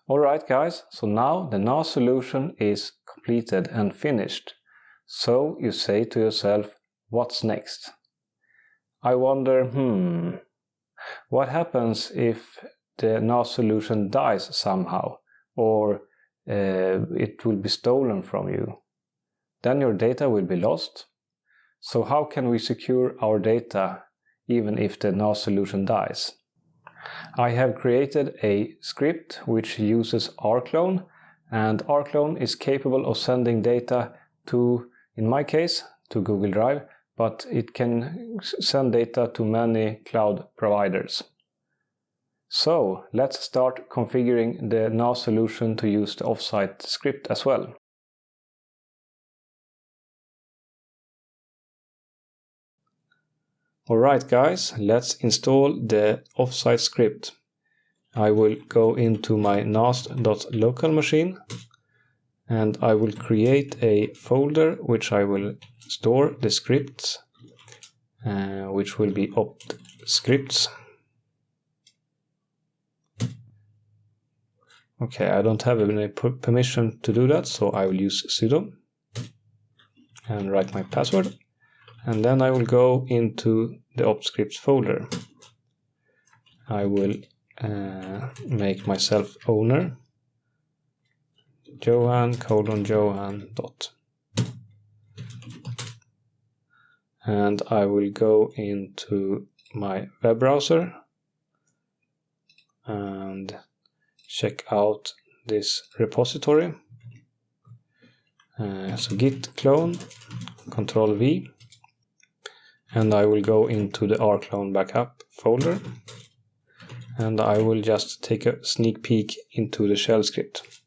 Alright guys, so now the NAS solution is completed and finished. So you say to yourself, what's next? I wonder, what happens if the NAS solution dies somehow, or it will be stolen from you? Then your data will be lost. So how can we secure our data even if the NAS solution dies? I have created a script which uses rclone, and rclone is capable of sending data to, in my case, to Google Drive, but it can send data to many cloud providers. So let's start configuring the NAS solution to use the offsite script as well. Alright guys, let's install the offsite script. I will go into my nas.local machine and I will create a folder which I will store the scripts, which will be opt scripts. Okay, I don't have any permission to do that, so I will use sudo and write my password. And then I will go into the opt scripts folder. I will make myself owner, Johan:Johan. And I will go into my web browser and check out this repository. So git clone, Ctrl V, and I will go into the rclone backup folder, and I will just take a sneak peek into the shell script.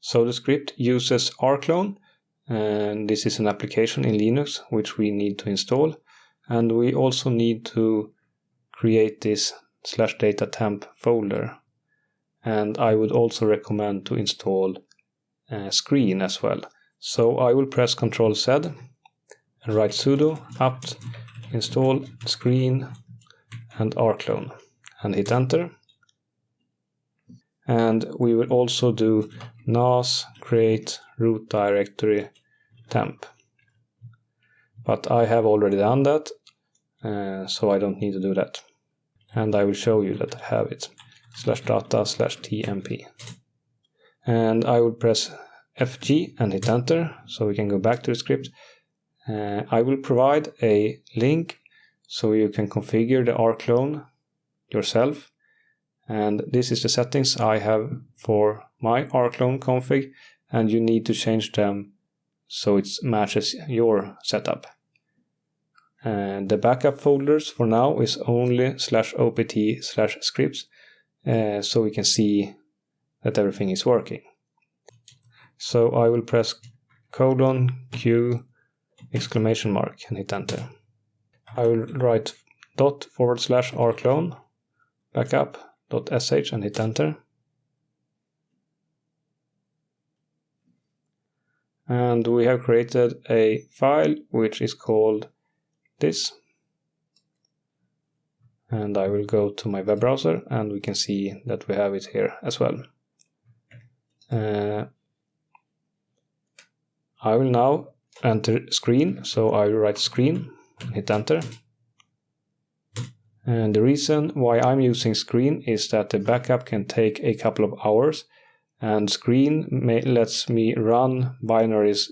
So the script uses rclone, and this is an application in Linux which we need to install, and we also need to create this /data_temp folder, and I would also recommend to install screen as well. So I will press Ctrl Z and write sudo apt install screen and rclone and hit enter. And we will also do nas create root directory temp, but I have already done that, so I don't need to do that. And I will show you that I have it, /data/tmp. And I will press FG and hit enter, so we can go back to the script. I will provide a link so you can configure the rclone yourself, and this is the settings I have for my rclone config, and you need to change them so it matches your setup. And the backup folders for now is only /opt/scripts, so we can see that everything is working. So I will press :Q and hit enter. I will write ./rclone backup.sh and hit enter. And we have created a file which is called this. And I will go to my web browser and we can see that we have it here as well. I will now enter screen, so I will write screen and hit enter. And the reason why I'm using screen is that the backup can take a couple of hours, and screen lets me run binaries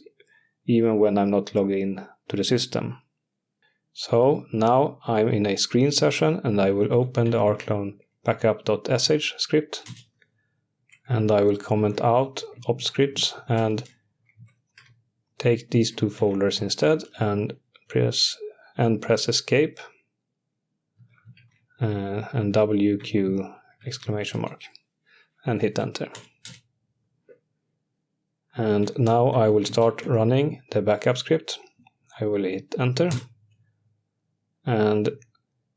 even when I'm not logged in to the system. So now I'm in a screen session and I will open the rclone backup.sh script, and I will comment out opt scripts and take these two folders instead and press escape and WQ and hit enter. And now I will start running the backup script. I will hit enter. And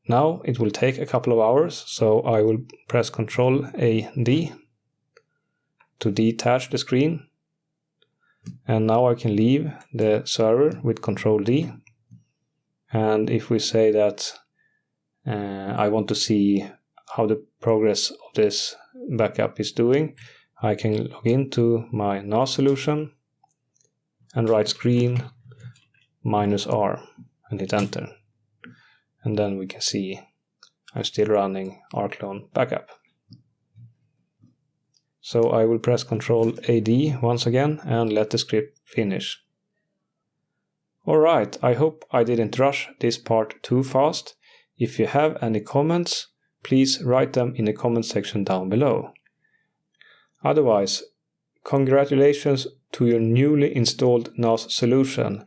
now it will take a couple of hours, so I will press Ctrl+A+D to detach the screen. And now I can leave the server with Ctrl+D. And if we say that I want to see how the progress of this backup is doing, I can log into my NAS solution and write screen -R and hit enter. And then we can see I'm still running rclone backup. So I will press Ctrl AD once again and let the script finish. Alright, I hope I didn't rush this part too fast. If you have any comments, please write them in the comment section down below. Otherwise, congratulations to your newly installed NAS solution.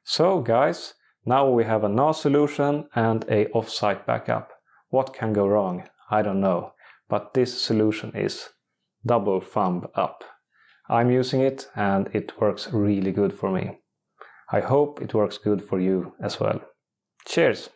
So guys, now we have a NAS solution and a offsite backup. What can go wrong? I don't know, but this solution is double thumb up. I'm using it and it works really good for me. I hope it works good for you as well. Cheers!